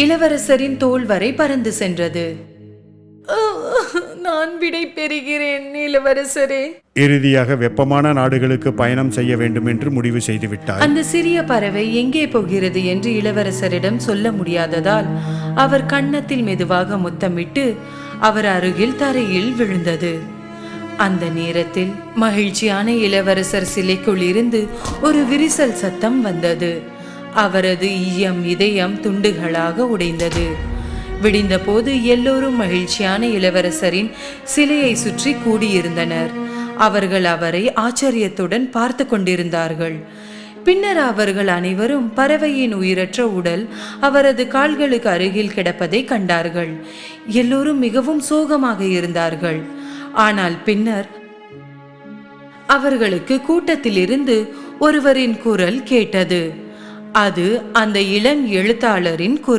இளவரசரின் தோள் வரை பறந்து சென்றது. நான் விடை பெறுகிறேன் இளவரசரே. இறுதியாக வெப்பமான நாடுகளுக்கு பயணம் செய்ய வேண்டும் என்று முடிவு செய்துவிட்டார். அந்த சிறிய பறவை எங்கே போகிறது என்று இளவரசரிடம் சொல்ல முடியாததால் அவர் கன்னத்தில் மெதுவாக முத்தமிட்டு அவர் அருகில் தரையில் விழுந்தது. அந்த நேரத்தில் மகிழ்ச்சியான இளவரசர் சிலைக்குள் இருந்து ஒரு விரிசல் சத்தம் வந்தது. அவரது இதயம் துண்டுகளாக உடைந்தது. விடிந்த போது எல்லோரும் மகிழ்ச்சியான இளவரசரின் சிலையை சுற்றி கூடியிருந்தனர். அவர்கள் அவரை ஆச்சரியத்துடன் பார்த்து கொண்டிருந்தார்கள். பின்னர் அவர்கள் அனைவரும் பறவையின் உயிரற்ற உடல் அவரது கால்களுக்கு அருகில் கிடப்பதை கண்டார்கள். எல்லோரும் மிகவும் சோகமாக இருந்தார்கள். ஆனால் பின்னர் அவர்களுக்கு கூட்டத்திலிருந்து ஒருவரின் குரல் கேட்டது. அது அந்த இளம் எழுத்தாளரின் குரல்.